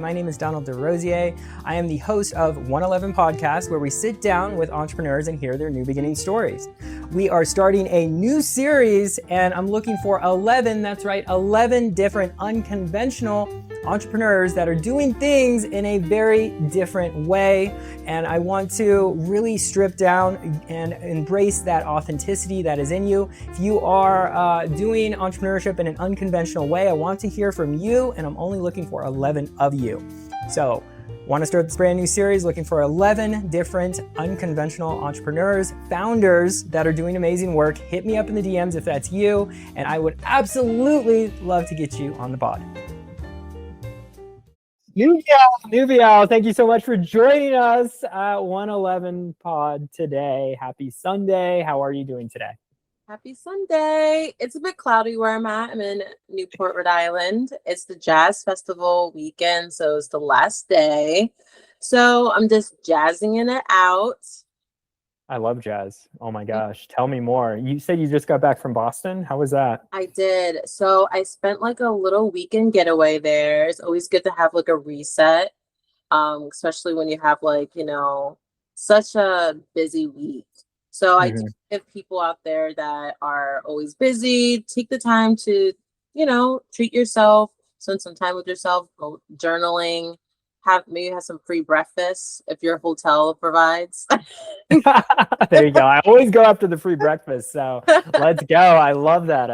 My name is Donald DeRosier. I am the host of 111 Podcast, where we sit down with entrepreneurs and hear their new beginning stories. We are starting a new series, and I'm looking for 11, that's right, 11 different unconventional entrepreneurs that are doing things in a very different way. And I want to really strip down and embrace that authenticity that is in you. If you are doing entrepreneurship in an unconventional way, I want to hear from you, and I'm only looking for 11 of you. So, want to start this brand new series looking for 11 different unconventional entrepreneurs, founders that are doing amazing work. Hit me up in the DMs if that's you, and I would absolutely love to get you on the pod. Nubiel, thank you so much for joining us at 111 Pod today. Happy Sunday. How are you doing today? Happy Sunday. It's a bit cloudy where I'm at. I'm in Newport, Rhode Island. It's the Jazz Festival weekend, so it's the last day. So I'm just jazzing it out. I love jazz. Oh my gosh. Tell me more. You said you just got back from Boston. How was that? I did. So I spent like a little weekend getaway there. It's always good to have like a reset, especially when you have like, such a busy week. So I do give people out there that are always busy, take the time to, treat yourself, spend some time with yourself, go journaling, have some free breakfast if your hotel provides. There you go. I always go after the free breakfast. So let's go. I love that.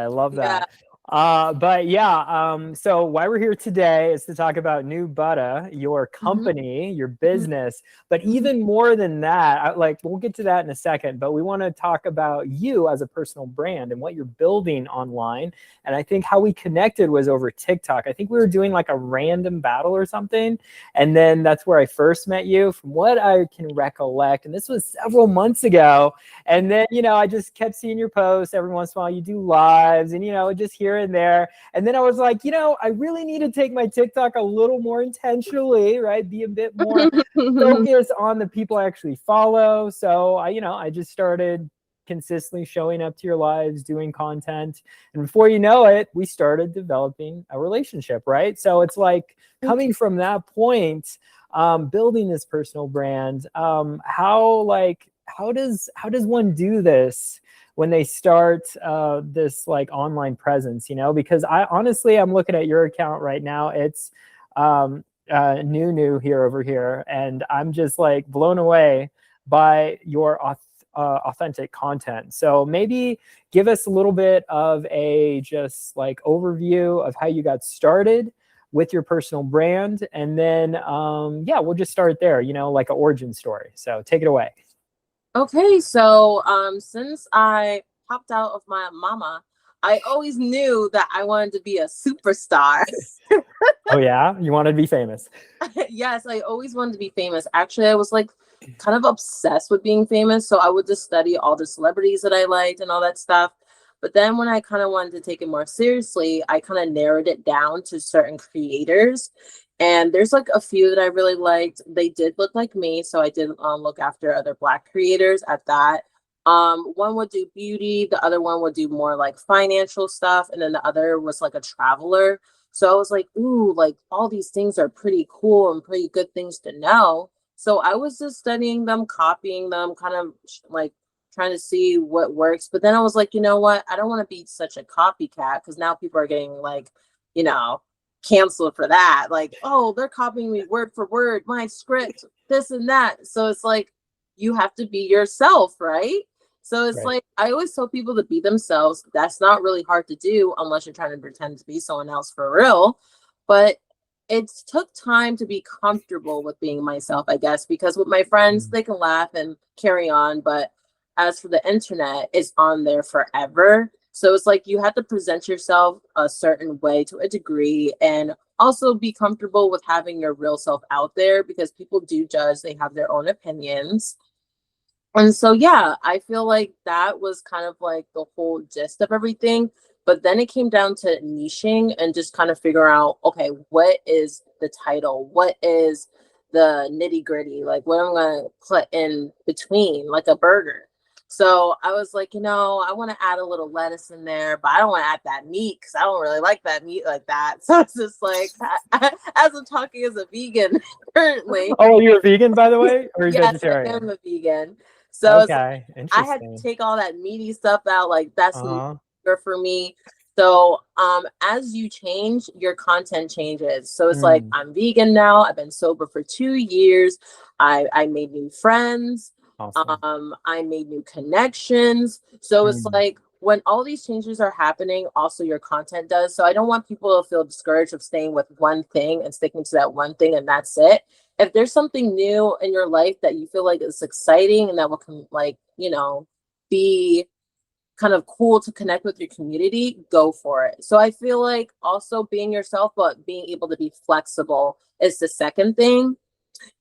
Yeah. So why we're here today is to talk about New Butta, your company, your business, but even more than that, we'll get to that in a second, but we want to talk about you as a personal brand and what you're building online. And I think how we connected was over TikTok. I think we were doing like a random battle or something. And then that's where I first met you from what I can recollect. And this was several months ago. And then, I just kept seeing your posts every once in a while. You do lives and, just here and there. And then I was like, I really need to take my TikTok a little more intentionally, right? Be a bit more focused on the people I actually follow. So I just started consistently showing up to your lives, doing content. And before you know it, we started developing a relationship, right? So it's like coming from that point, building this personal brand, how does one do this when they start this like online presence, because I'm looking at your account right now. It's new here over here. And I'm just like blown away by your authentic content. So maybe give us a little bit of a just like overview of how you got started with your personal brand. And then, we'll just start there, like an origin story. So take it away. Okay, so since I popped out of my mama, I always knew that I wanted to be a superstar. Oh yeah? You wanted to be famous? Yes, I always wanted to be famous. Actually, I was like kind of obsessed with being famous. So I would just study all the celebrities that I liked and all that stuff. But then when I kind of wanted to take it more seriously, I kind of narrowed it down to certain creators. And there's like a few that I really liked. They did look like me, so I did look after other Black creators at that. One would do beauty, the other one would do more like financial stuff, and then the other was like a traveler. So I was like, ooh, like all these things are pretty cool and pretty good things to know. So I was just studying them, copying them, kind of like trying to see what works. But then I was like, you know what? I don't want to be such a copycat, because now people are getting like, canceled for that. Like, oh, they're copying me word for word, my script, this and that. So it's like, you have to be yourself, right? So it's like, I always tell people to be themselves. That's not really hard to do unless you're trying to pretend to be someone else for real. But it took time to be comfortable with being myself, I guess, because with my friends, they can laugh and carry on. But as for the internet, it's on there forever. So it's like you have to present yourself a certain way to a degree, and also be comfortable with having your real self out there, because people do judge. They have their own opinions. And so, yeah, I feel like that was kind of like the whole gist of everything. But then it came down to niching and just kind of figure out, okay, what is the title? What is the nitty gritty? Like what I'm going to put in between, like a burger. So I was like, I want to add a little lettuce in there, but I don't want to add that meat because I don't really like that meat like that. So it's just like, as I'm talking as a vegan currently. Oh, you're a vegan, by the way, or are you Yes, I vegetarian? am a vegan. So it's like, Okay, I had to interesting. take all that meaty stuff out. Like that's no Uh-huh. longer for me. So as you change, your content changes. So it's like Mm, I'm vegan now. I've been sober for 2 years. I made new friends. awesome. I made new connections. So it's Mm, like when all these changes are happening, also your content does. So I don't want people to feel discouraged of staying with one thing and sticking to that one thing and that's it. If there's something new in your life that you feel like is exciting and that will be kind of cool to connect with your community, go for it. So I feel like also being yourself, but being able to be flexible is the second thing.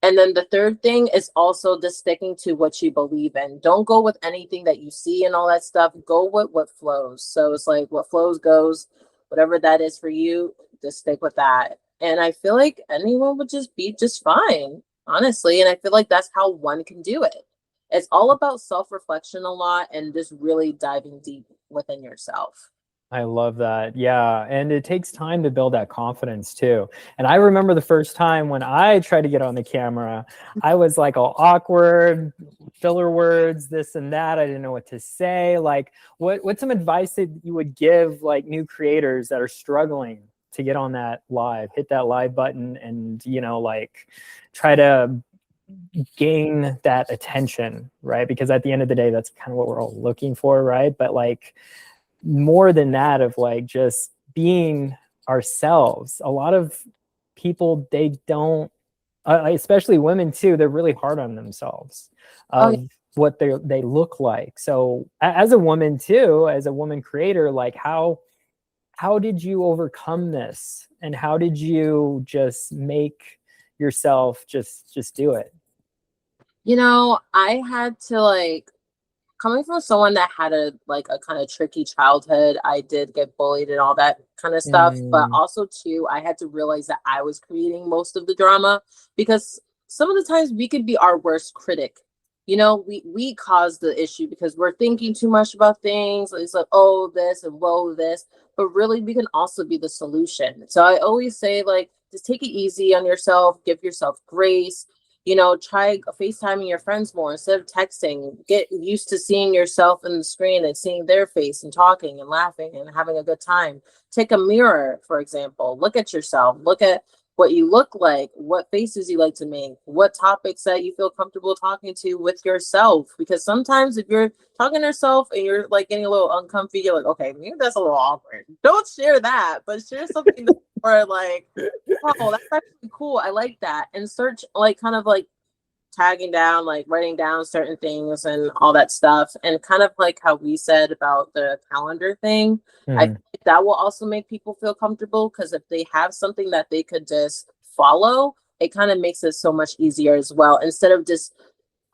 And then the third thing is also just sticking to what you believe in. Don't go with anything that you see and all that stuff. Go with what flows. So it's like what flows goes, whatever that is for you, just stick with that. And I feel like anyone would just be just fine, honestly. And I feel like that's how one can do it. It's all about self reflection a lot and just really diving deep within yourself. I love that. Yeah. And it takes time to build that confidence too. And I remember the first time when I tried to get on the camera, I was like all awkward, filler words, this and that. I didn't know what to say. Like, what's some advice that you would give like new creators that are struggling to get on that live, hit that live button and, like try to gain that attention, right? Because at the end of the day, that's kind of what we're all looking for, right? But like, more than that of like just being ourselves. A lot of people, they don't, especially women too, they're really hard on themselves Oh, yeah. of what they look like. So as a woman too, as a woman creator, like how did you overcome this, and how did you just make yourself just do it? I had to like coming from someone that had a kind of tricky childhood. I did get bullied and all that kind of stuff, but Mm, also too I had to realize that I was creating most of the drama because some of the times we could be our worst critic. We cause the issue because we're thinking too much about things. It's like, oh, this and whoa, this, but really we can also be the solution. So I always say, like, just take it easy on yourself, give yourself grace. Try FaceTiming your friends more instead of texting. Get used to seeing yourself in the screen and seeing their face and talking and laughing and having a good time. Take a mirror, for example. Look at yourself. Look at what you look like, what faces you like to make, what topics that you feel comfortable talking to with yourself. Because sometimes if you're talking to yourself and you're like getting a little uncomfy, you're like, okay, maybe that's a little awkward. Don't share that, but share something that's more like, oh, that's actually cool. I like that. And search like kind of like tagging down, like writing down certain things and all that stuff. And kind of like how we said about the calendar thing, I mm, think that will also make people feel comfortable because if they have something that they could just follow, it kind of makes it so much easier as well instead of just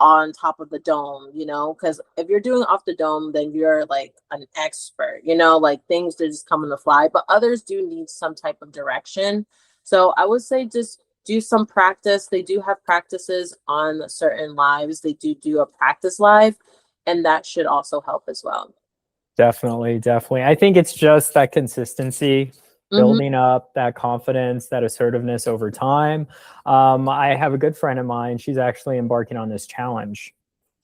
on top of the dome, because if you're doing off the dome, then you're like an expert, like things that just come on the fly, but others do need some type of direction. So I would say just do some practice. They do have practices on certain lives. They do a practice live, and that should also help as well. definitely, definitely. I think it's just that consistency, Hmm. building up that confidence, that assertiveness over time. I have a good friend of mine. She's actually embarking on this challenge.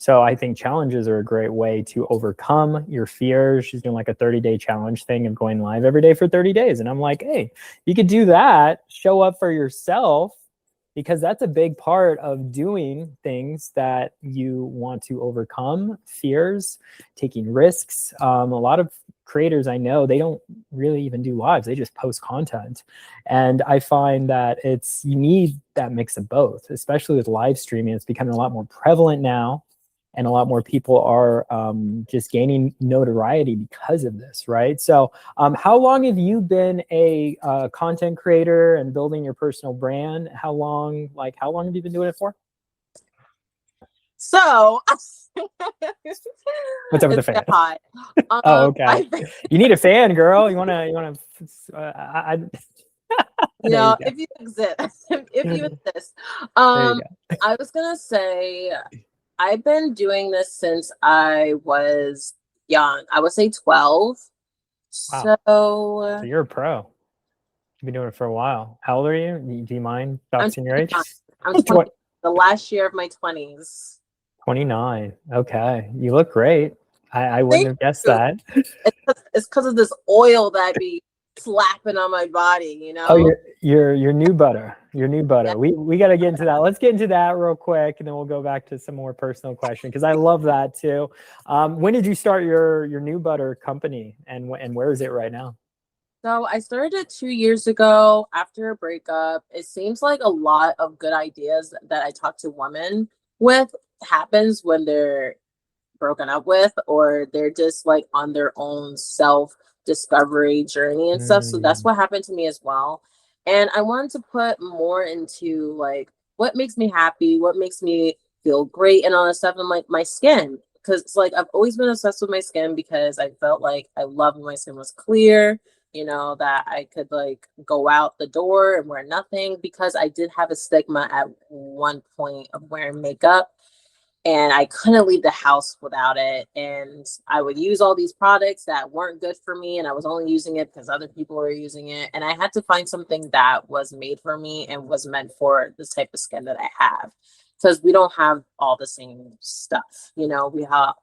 So I think challenges are a great way to overcome your fears. She's doing like a 30-day challenge thing of going live every day for 30 days. And I'm like, hey, you could do that, show up for yourself, because that's a big part of doing things that you want to overcome fears, taking risks. A lot of creators I know, they don't really even do lives, they just post content. And I find that you need that mix of both, especially with live streaming. It's becoming a lot more prevalent now, and a lot more people are just gaining notoriety because of this, right? So how long have you been a content creator and building your personal brand? How long have you been doing it for? So What's up with the it's fan? get hot. Oh, okay. I think, You need a fan, girl. You wanna there you if you exist, if go. you exist, There you um, go. I was gonna say. I've been doing this since I was young. I would say 12. Wow. So So you're a pro. You've been doing it for a while. How old are you? Do you mind I'm doxing your age? 29. I'm 20, the last year of my 20s. 29. Okay. You look great. I wouldn't Thank have guessed you. that. It's because of this oil that I be slapping on my body, you Oh, know? your new butter. Your new Yeah. butter. We got to get into that. Let's get into that real quick, and then we'll go back to some more personal question because I love that too. When did you start your new butter company, and where is it right now? So I started it 2 years ago after a breakup. It seems like a lot of good ideas that I talk to women with happens when they're broken up with, or they're just like on their own self discovery journey and stuff. So that's Mm, what happened to me as well. And I wanted to put more into like what makes me happy, what makes me feel great, and all that stuff. And like my skin, because it's like I've always been obsessed with my skin because I felt like I loved when my skin was clear. You know, that I could like go out the door and wear nothing, because I did have a stigma at one point of wearing makeup, and I couldn't leave the house without it. And I would use all these products that weren't good for me, and I was only using it because other people were using it. And I had to find something that was made for me and was meant for this type of skin that I have, because we don't have all the same stuff. You know,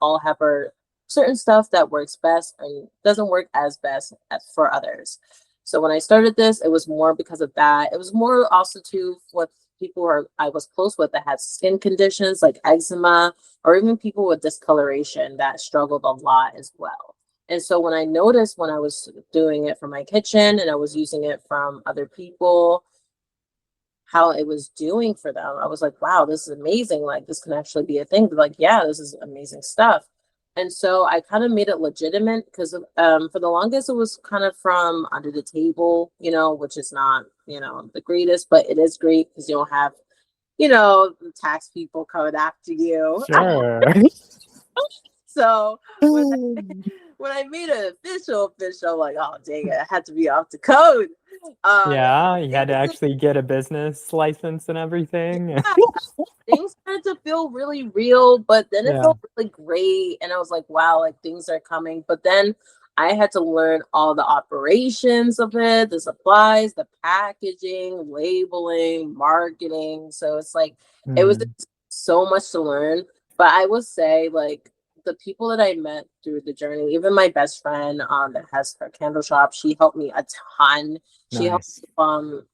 all have our certain stuff that works best and doesn't work as best as for others. So when I started this, it was more because of that. It was more also too with people who I was close with that had skin conditions like eczema, or even people with discoloration that struggled a lot as well. And so when I noticed when I was doing it from my kitchen and I was using it from other people, how it was doing for them, I was like, wow, this is amazing. Like, this can actually be a thing. But like, yeah, this is amazing stuff. And so I kind of made it legitimate, because for the longest, it was kind of from under the table, you know, which is not, you know, the greatest, but it is great because you don't have, you know, the tax people coming after you. sure. So when I made it official, like, oh dang it, I had to be off the code. Um, Yeah, you had to things, actually get a business license and everything. yeah, things started to feel really real, but then it Yeah. felt really great. And I was like, wow, like things are coming. But then I had to learn all the operations of it, the supplies, the packaging, labeling, marketing. So it's like, it was Mm, so much to learn. But I would say, like, the people that I met through the journey, even my best friend that has her candle shop, she helped me a ton. She helped nice.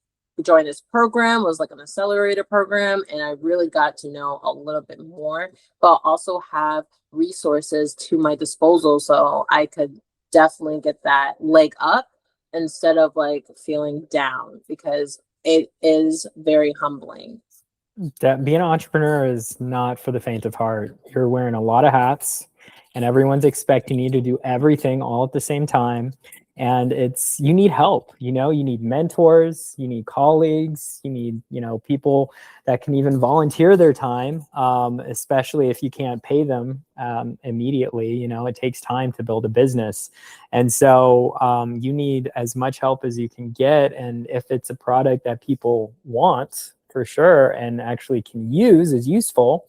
join this program, was like an accelerator program, and I really got to know a little bit more, but also have resources to my disposal so I could definitely get that leg up instead of like feeling down, because it is very humbling. That being an entrepreneur is not for the faint of heart. You're wearing a lot of hats, and everyone's expecting you to do everything all at the same time. And you need help. You know, you need mentors, you need colleagues, you need, people that can even volunteer their time, especially if you can't pay them immediately. You know, it takes time to build a business. And so you need as much help as you can get. And if it's a product that people want, for sure, and actually can use, is useful,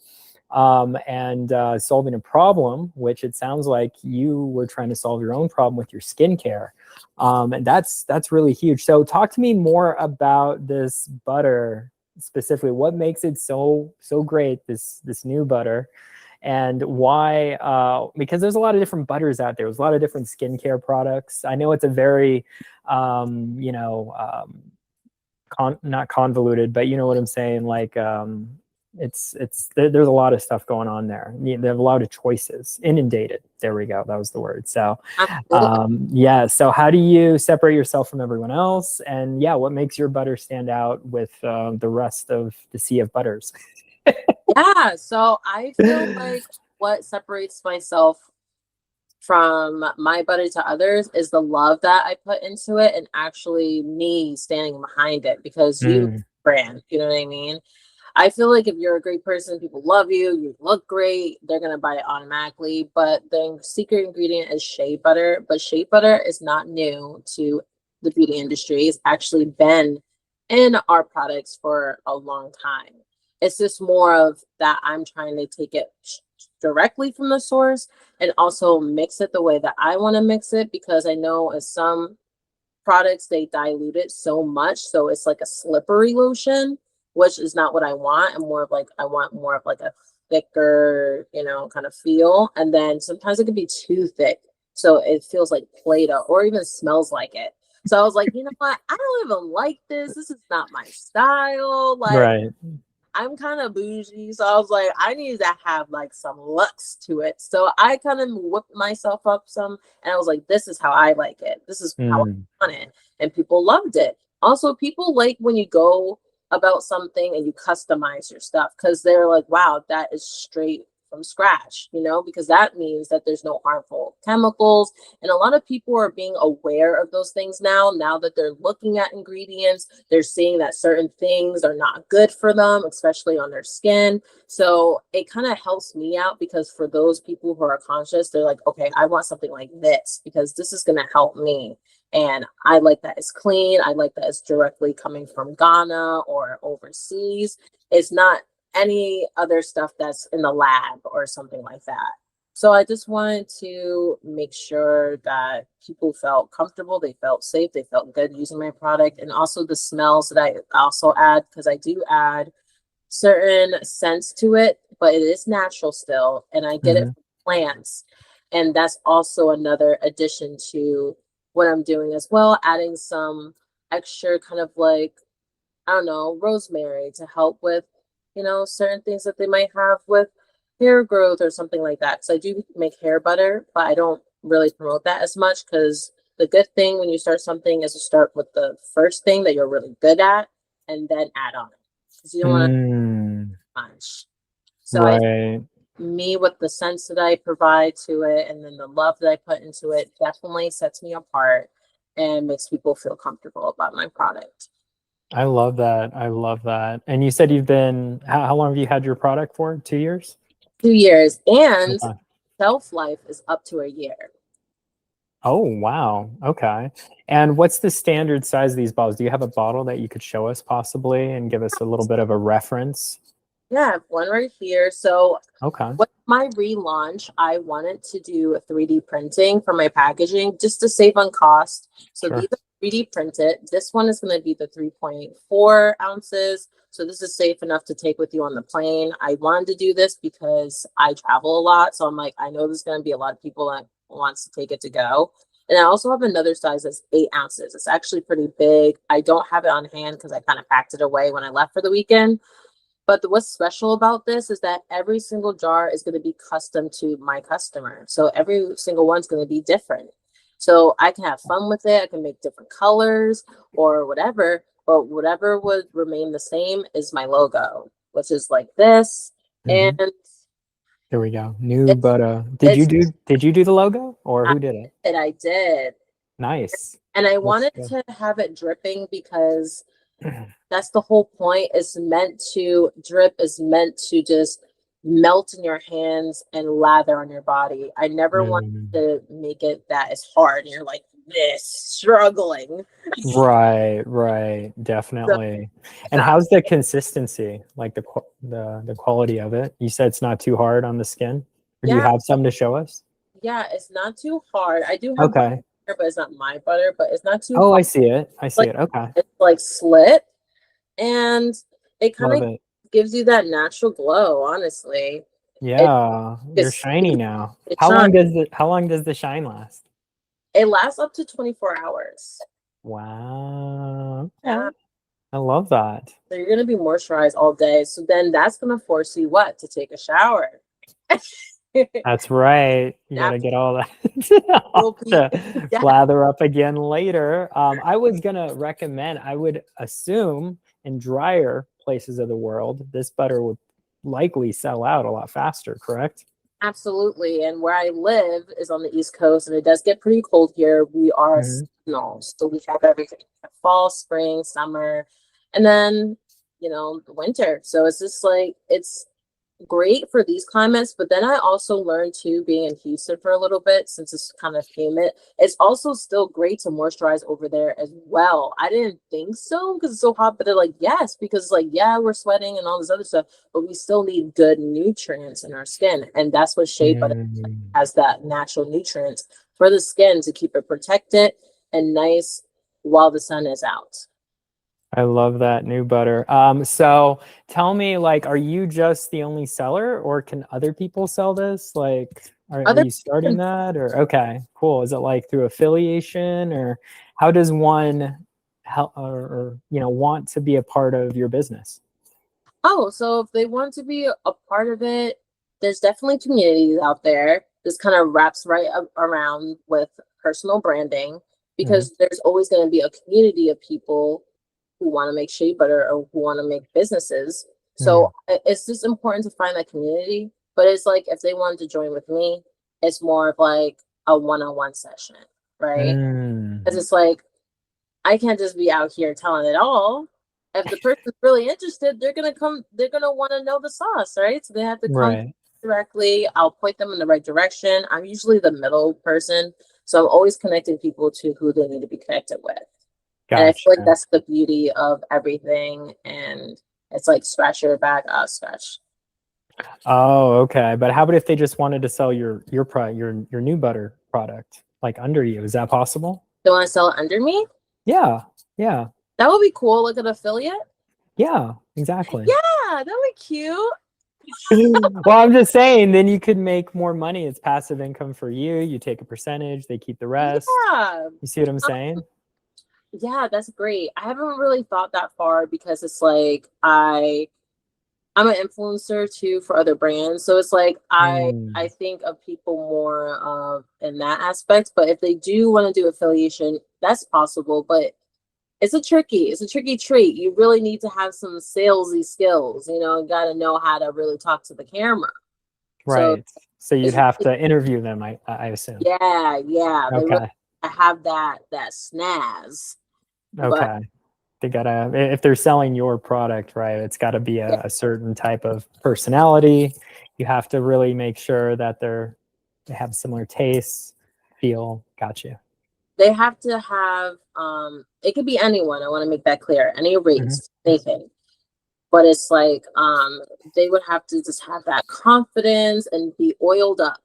and solving a problem, which it sounds like you were trying to solve your own problem with your skincare, and that's really huge. So talk to me more about this butter specifically. What makes it so great, this new butter, and why? Because there's a lot of different butters out there. There's a lot of different skincare products. I know it's a very not convoluted, but you know what I'm saying. Like, there's a lot of stuff going on there. They have a lot of choices. Inundated. There we go. That was the word. So, Absolutely. yeah. So how do you separate yourself from everyone else? And yeah, what makes your butter stand out with the rest of the sea of butters? Yeah, so I feel like what separates myself from my butter to others is the love that I put into it, and actually me standing behind it, because you Mm, brand, you know what I mean? I feel like if you're a great person, people love you, you look great, they're gonna buy it automatically. But the secret ingredient is shea butter. But shea butter is not new to the beauty industry. It's actually been in our products for a long time. It's just more of that I'm trying to take it directly from the source and also mix it the way that I want to mix it, because I know in some products they dilute it so much so it's like a slippery lotion, which is not what I want. And more of like, I want more of like a thicker, kind of feel. And then sometimes it can be too thick, so it feels like Play-Doh or even smells like it. So I was like, you know what, I don't even like this is not my style. Like, Right. I'm kind of bougie, so I was like, I need to have like some looks to it. So I kind of whipped myself up some, and I was like, this is how I like it. This is how Mm. I want it, and people loved it. Also, people like when you go about something and you customize your stuff, because they're like, wow, that is straight from scratch, because that means that there's no harmful chemicals. And a lot of people are being aware of those things now that they're looking at ingredients, they're seeing that certain things are not good for them, especially on their skin. So it kind of helps me out, because for those people who are conscious, they're like, okay, I want something like this because this is going to help me. And I like that it's clean. I like that it's directly coming from Ghana or overseas. It's not any other stuff that's in the lab or something like that. So I just wanted to make sure that people felt comfortable, they felt safe, they felt good using my product. And also the smells that I also add, because I do add certain scents to it, but it is natural still. And I get it Mhm. from plants. And that's also another addition to what I'm doing as well, adding some extra kind of like, I don't know, rosemary to help with, certain things that they might have with hair growth or something like that. Because I do make hair butter, but I don't really promote that as much, because the good thing when you start something is to start with the first thing that you're really good at and then add on it. Because you don't want to Mm. much. So Right. me with the sense that I provide to it and then the love that I put into it definitely sets me apart and makes people feel comfortable about my product. I love that. I love that. And you said you've been, how long have you had your product for? 2 years? 2 years, and Okay. shelf life is up to a year. Oh, wow. Okay. And what's the standard size of these bottles? Do you have a bottle that you could show us possibly and give us a little bit of a reference? Yeah, I have one right here. So Okay. with my relaunch, I wanted to do a 3D printing for my packaging just to save on cost. So these Sure. are 3D printed. This one is going to be the 3.4 ounces. So this is safe enough to take with you on the plane. I wanted to do this because I travel a lot. So I'm like, I know there's going to be a lot of people that wants to take it to go. And I also have another size that's 8 ounces. It's actually pretty big. I don't have it on hand because I kind of packed it away when I left for the weekend. But what's special about this is that every single jar is going to be custom to my customer. So every single one's going to be different. So I can have fun with it. I can make different colors or whatever. But whatever would remain the same is my logo, which is like this. Hmm. And There we go. New it's Butta. it's Did you do the logo or I who did it? did, I did. Nice. And I Looks wanted good. to have it dripping because that's the whole point. It's meant to drip, is meant to just melt in your hands and lather on your body. I never want Mm. to make it that is hard and you're like this struggling. Right, right, So definitely. And that, how's the consistency, like the quality of it? You said it's not too hard on the skin, or do you yeah, have some to show us? yeah, it's not too hard. I do have butter, Okay. but it's not my butter, but it's not too Oh, hard. I see it. I see Like it. Okay. it's like slit and it kind Love of it. gives you that natural glow, honestly. It, Yeah, you're it's shiny now. it shines. How long does the shine last? It lasts up to 24 hours. Wow. Yeah. Okay. I love that. So you're gonna be moisturized all day. So then that's gonna force you what? To take a shower. That's right. You got to get all that Natural off people. to Yeah, lather up again later. I was going to recommend, I would assume in drier places of the world, this butter would likely sell out a lot faster, correct? absolutely. And where I live is on the East Coast, and it does get pretty cold here. We are Hmm. seasonal, so we have everything: fall, spring, summer, and then the winter. So it's just like it's great for these climates, but then I also learned too, being in Houston for a little bit, since it's kind of humid, it's also still great to moisturize over there as well. I didn't think so because it's so hot, but they're like, yes, because like, yeah, we're sweating and all this other stuff, but we still need good nutrients in our skin. And that's what shea butter Mm. has, that natural nutrients for the skin to keep it protected and nice while the sun is out. I love that new butter. So tell me, like, are you just the only seller, or can other people sell this? Like, are Other you starting that, or okay, cool. Is it like through affiliation, or how does one help, or want to be a part of your business? Oh, so if they want to be a part of it, there's definitely communities out there. This kind of wraps right around with personal branding, Hmm. because there's always going to be a community of people who want to make shea butter or who want to make businesses. So it's just important to find that community. But it's like if they wanted to join with me, it's more of like a one-on-one session, right? Mm. Because it's like I can't just be out here telling it all. If the person's really interested, they're gonna come, they're gonna want to know the sauce, right? So they have to come Right. directly. I'll point them in the right direction. I'm usually the middle person. So I'm always connecting people to who they need to be connected with. And I feel like Gotcha. that's the beauty of everything. And it's like scratch your back, I'll scratch. Oh, okay. But how about if they just wanted to sell your product, your new butter product, like under you? Is that possible? They want to sell it under me? Yeah. Yeah. That would be cool, like an affiliate. Yeah, exactly. Yeah, that would be cute. Well, I'm just saying, then you could make more money. It's passive income for you. You take a percentage, they keep the rest. Yeah. You see what I'm saying? Yeah, that's great. I haven't really thought that far because it's like I'm an influencer too for other brands. So it's like I Mm, think of people more in that aspect. But if they do want to do affiliation, that's possible. But it's a tricky trait. You really need to have some salesy skills. You got to know how to really talk to the camera. So right. So you'd it's have to interview them, I assume. yeah. They really Okay. have that snaz. But Okay. They gotta, if they're selling your product, right, it's got to be yeah, a certain type of personality. You have to really make sure that they have similar tastes, feel. Got you. they have to have it could be anyone. I want to make that clear. Any Hmm. race, anything. But it's like they would have to just have that confidence and be oiled up.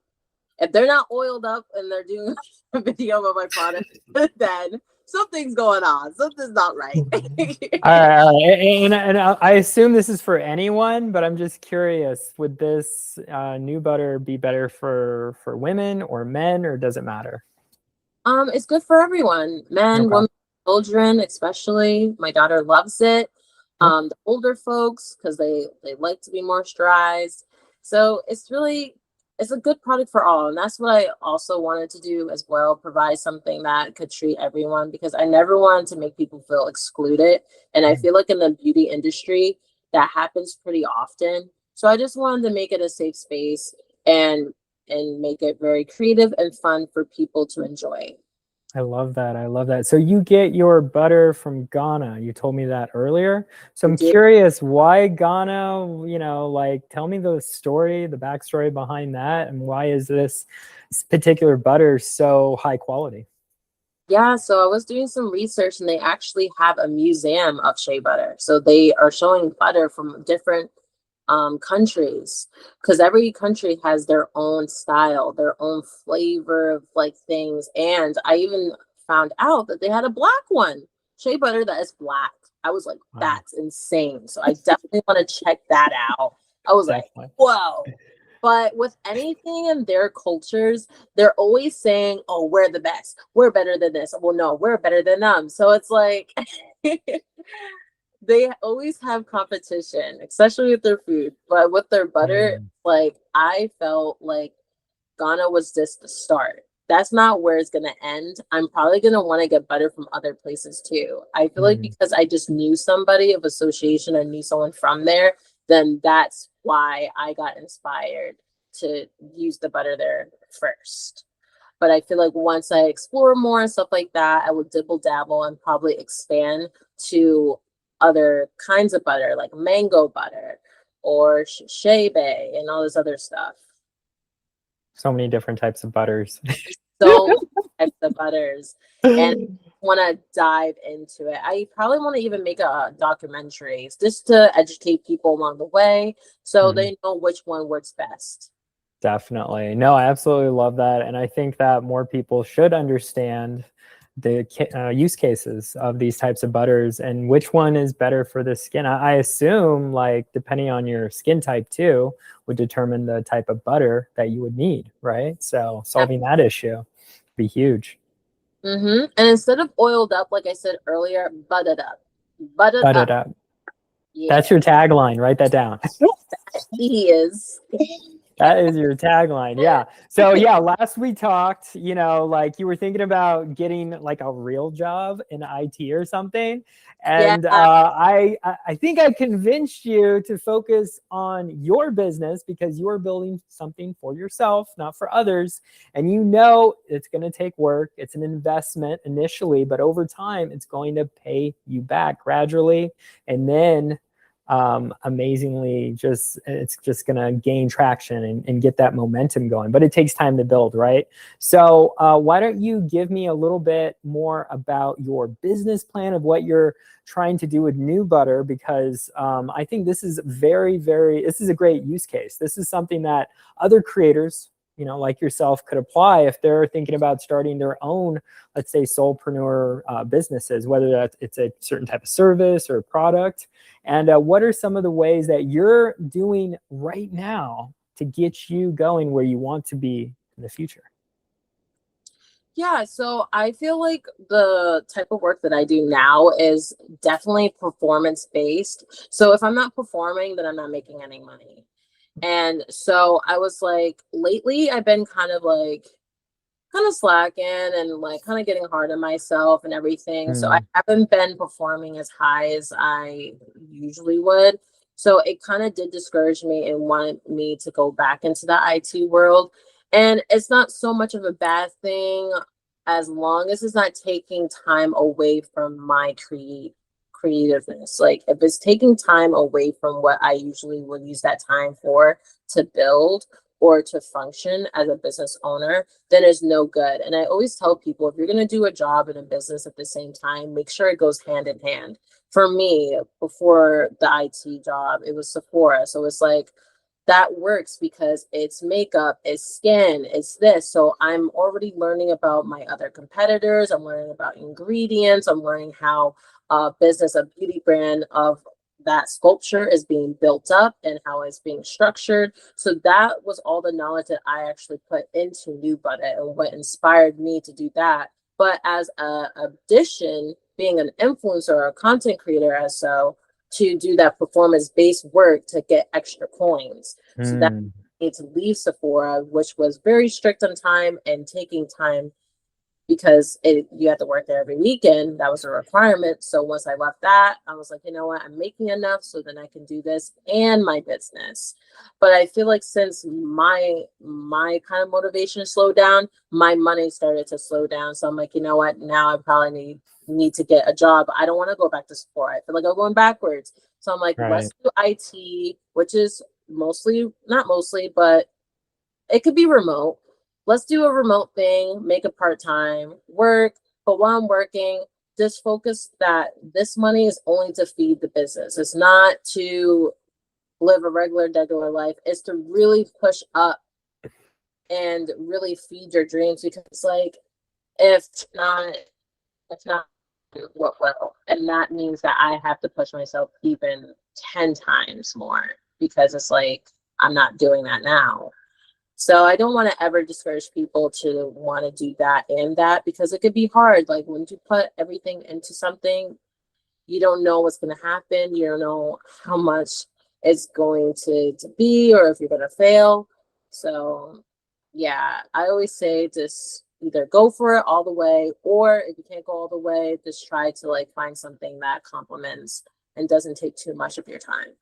If they're not oiled up and they're doing a video of my product, then something's going on. Something's not right. All right, all right. And I assume this is for anyone, but I'm just curious, would this new butter be better for women or men, or does it matter? It's good for everyone, men, Okay. women, children, especially. My daughter loves it. Yep. The older folks, because they like to be moisturized. So it's a good product for all, and that's what I also wanted to do as well. Provide something that could treat everyone, because I never wanted to make people feel excluded, and I feel like in the beauty industry that happens pretty often. So I just wanted to make it a safe space and make it very creative and fun for people to enjoy. I love that. I love that. So you get your butter from Ghana. You told me that earlier. So I I'm do. curious, why Ghana? Like tell me the story, the backstory behind that, and why is this particular butter so high quality? Yeah, so I was doing some research and they actually have a museum of shea butter. So they are showing butter from different countries, because every country has their own style, their own flavor of like things. And I even found out that they had a black one, shea butter that is black. I was like, Wow, that's insane. So I definitely want to check that out. I was like, definitely. whoa. But with anything in their cultures, they're always saying, oh, we're the best. We're better than this. Well, no, we're better than them. So it's like they always have competition, especially with their food. But with their butter, Mm, like I felt like Ghana was just the start. That's not where it's gonna end. I'm probably gonna want to get butter from other places too. I feel like mm. because I just knew somebody of association, I knew someone from there, then that's why I got inspired to use the butter there first. But I feel like once I explore more and stuff like that, I would dibble dabble and probably expand to other kinds of butter, like mango butter, or shea bay and all this other stuff. So many different types of butters. So many types of butters, and want to dive into it. I probably want to even make a documentary just to educate people along the way so they know which one works best. Definitely. No, I absolutely love that. And I think that more people should understand the use cases of these types of butters and which one is better for the skin. I assume, like, depending on your skin type too, would determine the type of butter that you would need, right? So solving that issue would be huge. And instead of oiled up, like I said earlier, buttered up. Buttered Buttered up. up. Yeah. That's your tagline. Write that down. He is. That is your tagline. Yeah. So yeah, last we talked, you know, like you were thinking about getting like a real job in IT or something. And I think I convinced you to focus on your business because you are building something for yourself, not for others. And you know it's going to take work. It's an investment initially, but over time, it's going to pay you back gradually. And then amazingly, it's just going to gain traction and get that momentum going, but it takes time to build, right? So why don't you give me a little bit more about your business plan of what you're trying to do with New Butter, because I think this is this is a great use case. This is something that other creators, you know, like yourself, could apply if they're thinking about starting their own, let's say, solopreneur businesses, whether that it's a certain type of service or product. And what are some of the ways that you're doing right now to get you going where you want to be in the future? Yeah, so I feel like the type of work that I do now is definitely performance based. So if I'm not performing, then I'm not making any money. And so I was like, lately I've been kind of slacking and like kind of getting hard on myself and everything. So I haven't been performing as high as I usually would. So it kind of did discourage me and wanted me to go back into the IT world. And it's not so much of a bad thing as long as it's not taking time away from my creativeness. Like if it's taking time away from what I usually would use that time for to build or to function as a business owner, then it's no good. And I always tell people, if you're going to do a job and a business at the same time, make sure it goes hand in hand. For me, before the IT job, it was Sephora. So it's like, that works because it's makeup, it's skin, it's this. So I'm already learning about my other competitors. I'm learning about ingredients. I'm learning how a business, a beauty brand of that sculpture is being built up and how it's being structured. So that was all the knowledge that I actually put into New Butta and what inspired me to do that. But as a addition, being an influencer or a content creator as so, to do that performance-based work to get extra coins. So that I need to leave Sephora, which was very strict on time and taking time because you had to work there every weekend. That was a requirement. So once I left that, I was like, you know what, I'm making enough so then I can do this and my business. But I feel like since my kind of motivation slowed down, my money started to slow down. So I'm like, you know what, now I probably need to get a job. I don't want to go back to Sephora. I feel like I'm going backwards. So I'm like, let's do IT, which is not mostly, but it could be remote. Let's do a remote thing, make it part-time, work, but while I'm working, just focus that this money is only to feed the business. It's not to live a regular life. It's to really push up and really feed your dreams, because like if it's not what will. And that means that I have to push myself even 10 times more because it's like I'm not doing that now. So I don't want to ever discourage people to want to do that and that, because it could be hard. Like when you put everything into something, you don't know what's going to happen. You don't know how much it's going to be or if you're going to fail. So yeah, I always say just either go for it all the way, or if you can't go all the way, just try to like find something that complements and doesn't take too much of your time.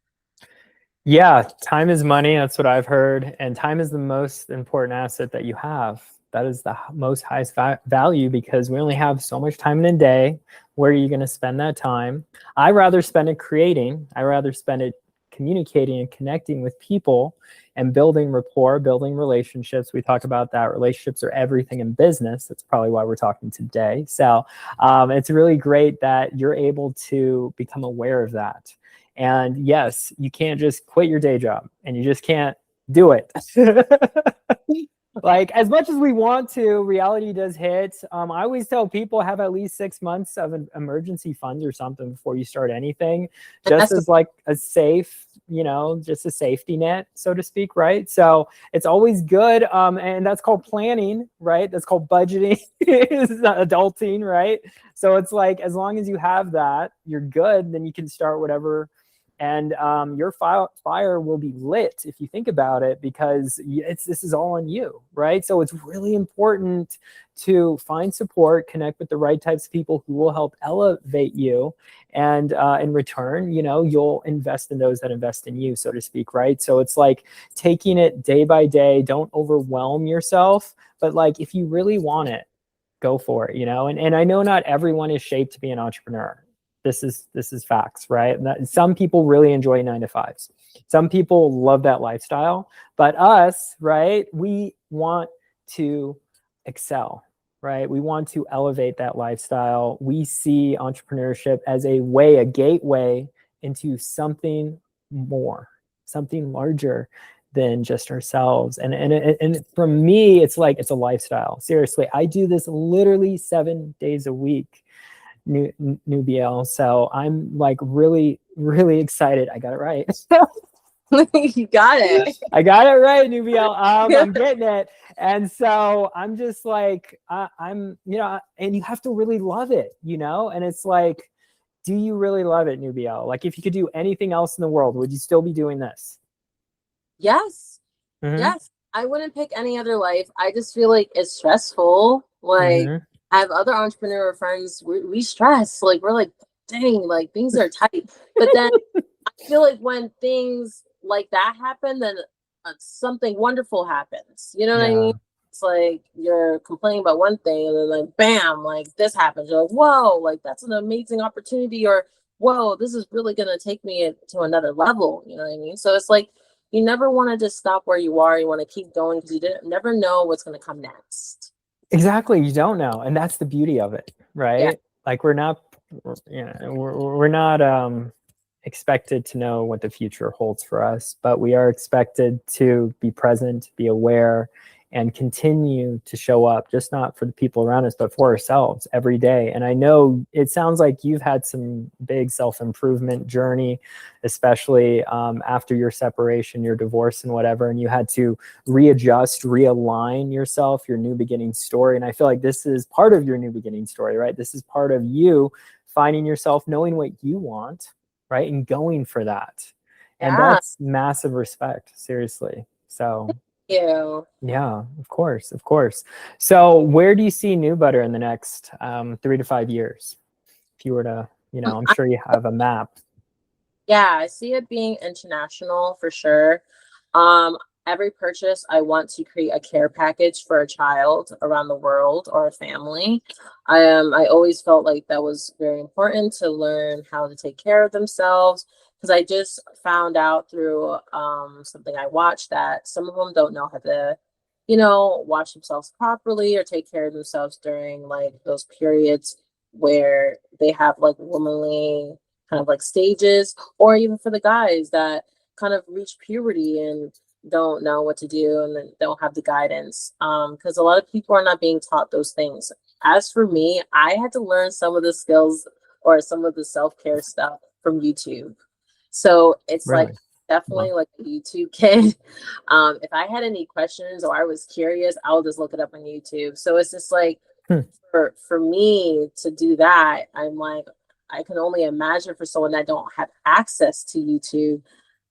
Yeah, time is money. That's what I've heard. And time is the most important asset that you have. That is the most highest value because we only have so much time in a day. Where are you going to spend that time? I'd rather spend it creating. I'd rather spend it communicating and connecting with people and building rapport, building relationships. We talk about that. Relationships are everything in business. That's probably why we're talking today. So it's really great that you're able to become aware of that. And yes, you can't just quit your day job, and you just can't do it. Like, as much as we want to, reality does hit. I always tell people, have at least 6 months of an emergency fund or something before you start anything, just as like a safe, just a safety net, so to speak, right? So it's always good. And that's called planning, right? That's called budgeting. It's not adulting, right? So it's like, as long as you have that, you're good. Then you can start whatever. And your fire will be lit, if you think about it, because this is all on you, right? So it's really important to find support, connect with the right types of people who will help elevate you, and in return, you'll invest in those that invest in you, so to speak, right? So it's like taking it day by day. Don't overwhelm yourself, but like, if you really want it, go for it, and I know not everyone is shaped to be an entrepreneur. This is facts, right? Some people really enjoy 9-to-5s. Some people love that lifestyle, but us, right? We want to excel, right? We want to elevate that lifestyle. We see entrepreneurship as a way, a gateway into more, something larger than just ourselves. And for me, it's like, it's a lifestyle. Seriously, I do this literally 7 days a week. Nubiel. So I'm like really, really excited. I got it right. You got it. I got it right, Nubiel. I'm getting it. And so I'm just like, I'm, and you have to really love it, and it's like, do you really love it, Nubiel? Like, if you could do anything else in the world, would you still be doing this? Yes. Mm-hmm. Yes. I wouldn't pick any other life. I just feel like it's stressful. Like, Mm-hmm. I have other entrepreneur friends. We stress. Like, we're like, dang, like things are tight. But then I feel like when things like that happen, then something wonderful happens. You know what I Yeah. mean? It's like you're complaining about one thing, and then like, bam, like this happens. You're like, whoa, like that's an amazing opportunity, or whoa, this is really gonna take me to another level. You know what I mean? So it's like, you never want to just stop where you are. You want to keep going, because never know what's going to come next. Exactly. You don't know. And that's the beauty of it, right? Yeah. Like, we're not expected to know what the future holds for us, but we are expected to be present, be aware, and continue to show up, just not for the people around us, but for ourselves every day. And I know it sounds like you've had some big self-improvement journey, especially after your separation, your divorce and whatever, and you had to readjust, realign yourself, your new beginning story. And I feel like this is part of your new beginning story, right? This is part of you finding yourself, knowing what you want, right? And going for that. And Yeah. that's massive respect, seriously. So You. yeah, of course, of course. So where do you see New Butter in the next 3 to 5 years? If you were to, I'm sure you have a map. Yeah, I see it being international for sure. Um, every purchase, I want to create a care package for a child around the world, or a family. I always felt like that was very important, to learn how to take care of themselves, because I just found out through something I watched that some of them don't know how to, wash themselves properly or take care of themselves during like those periods where they have like womanly kind of like stages, or even for the guys that kind of reach puberty and don't know what to do, and then don't have the guidance, because a lot of people are not being taught those things. As for me, I had to learn some of the skills or some of the self-care stuff from YouTube. So it's like, Really? definitely Wow. like a YouTube kid. If I had any questions or I was curious, I'll just look it up on YouTube. So it's just like, Hmm. for me to do that, I'm like, I can only imagine for someone that don't have access to YouTube,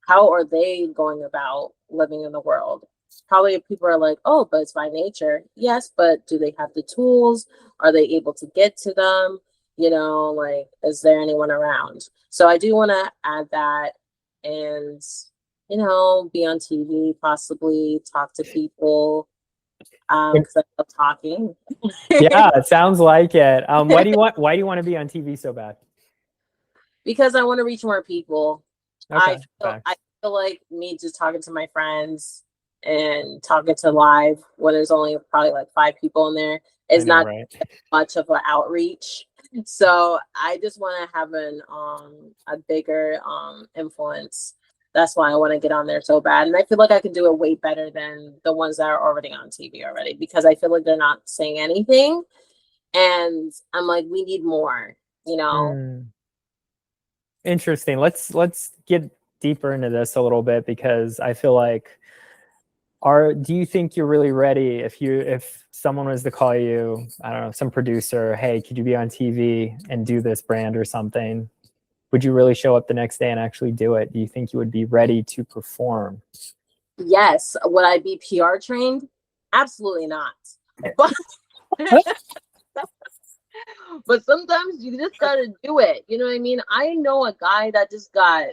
how are they going about living in the world? Probably people are like, oh, but it's by nature. Yes, but do they have the tools? Are they able to get to them? Like, is there anyone around? So I do want to add that, and, be on TV, possibly talk to people, because I love talking. Yeah, it sounds like it. Why do you want to be on TV so bad? Because I want to reach more people. Okay. I Facts. feel like me just talking to my friends and talking to live when there's only probably like 5 people in there I is know, not right? much of an outreach. So I just want to have a bigger influence. That's why I want to get on there so bad. And I feel like I can do it way better than the ones that are already on TV already, because I feel like they're not saying anything. And I'm like, we need more, you know? Mm. Interesting. Let's get deeper into this a little bit because I feel like do you think you're really ready if someone was to call you, I don't know, some producer, hey, could you be on TV and do this brand or something? Would you really show up the next day and actually do it? Do you think you would be ready to perform? Yes. Would I be PR trained? Absolutely not. But but sometimes you just gotta do it. You know what I mean? I know a guy that just got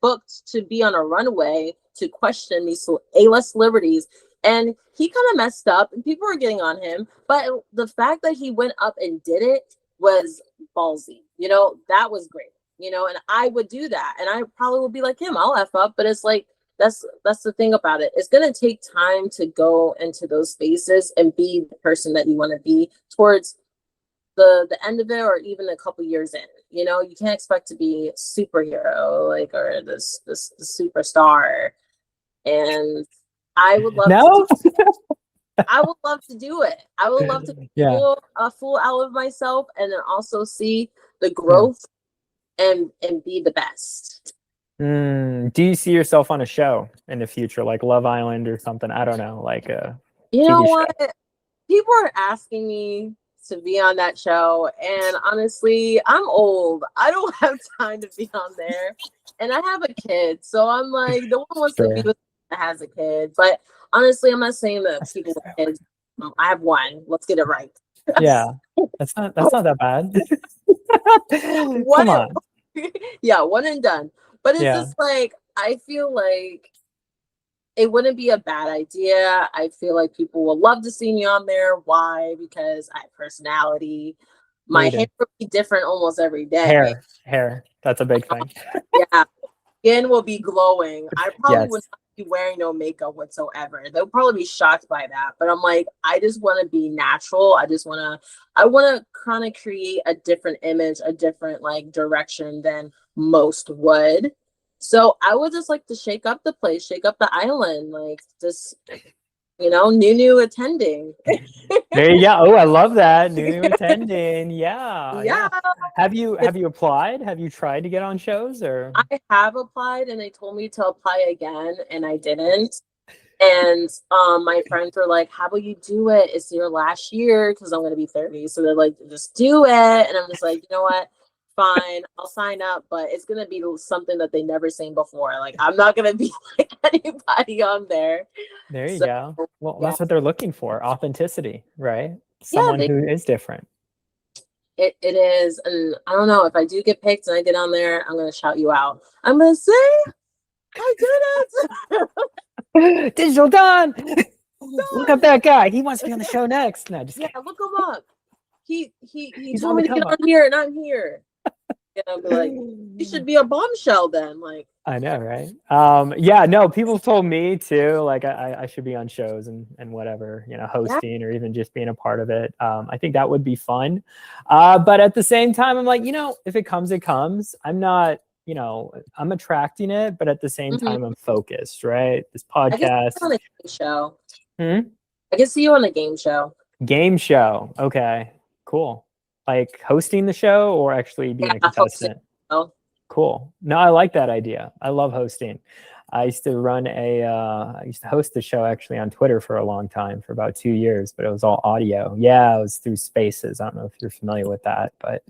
booked to be on a runway to question these A-list celebrities, and he kind of messed up, and people were getting on him. But the fact that he went up and did it was ballsy. You know, that was great. You know, and I would do that, and I probably would be like him. I'll f up, but it's like that's the thing about it. It's gonna take time to go into those spaces and be the person that you want to be towards the end of it, or even a couple years in. You know, you can't expect to be a superhero like, or this superstar. And I would love to do No? I would love to do it. I would love to Yeah. pull a fool out of myself, and then also see the Yeah. growth and be the best. Do you see yourself on a show in the future, like Love Island or something? I don't know, like a You know TV show. what? People are asking me to be on that show, and honestly, I'm old. I don't have time to be on there, and I have a kid, so I'm like, no one wants to be Sure. with that has a kid. But honestly, I'm not saying that people with kids. I have one. Let's get it right. Yeah. That's not that bad. One, Come on. yeah, one and done. But it's Yeah. just like, I feel like it wouldn't be a bad idea. I feel like people will love to see me on there. Why? Because I have personality. My You hair do. will be different almost every day. Hair. That's a big thing. Yeah, skin will be glowing. I probably would Yes. not be wearing no makeup whatsoever. They'll probably be shocked by that. But I'm like, I just want to be natural. I want to kind of create a different image, a different like direction than most would. So I would just like to shake up the place, shake up the island, like just, new attending. There you go. Oh, I love that. New attending. Yeah. Yeah. Yeah. Have you applied? Have you tried to get on shows or? I have applied, and they told me to apply again, and I didn't. And my friends were like, how about you do it? It's your last year, because I'm going to be 30. So they're like, just do it. And I'm just like, you know what? Fine, I'll sign up, but it's going to be something that they never seen before. Like, I'm not going to be like anybody on there. There you So, go. Well, yeah. that's what they're looking for. Authenticity, right? Yeah, Someone who is different. it is. And I don't know, if I do get picked and I get on there, I'm going to shout you out. I'm going to say, I did it. Digital Don. Look at Done. that guy. He wants to be on the show next. No, just Yeah, kidding. look him up. He He's told on the me to get come on up. here, and I'm here. And I'll be like, you should be a bombshell then. Like, I know, right? Yeah, no, people told me too, like I should be on shows and whatever, yeah. hosting or even just being a part of it. I think that would be fun. But at the same time, I'm like, if it comes, it comes. I'm not, I'm attracting it, but at the same Mhm. time, I'm focused, right? This I guess podcast. on a game show. Hmm? I can see you on a game show. Game show. Okay, cool. Like hosting the show or actually being Yeah, a hosting. contestant? Cool. No, I like that idea. I love hosting. I used to I used to host the show actually on Twitter for a long time, for about 2 years, but it was all audio. Yeah, it was through Spaces. I don't know if you're familiar with that, but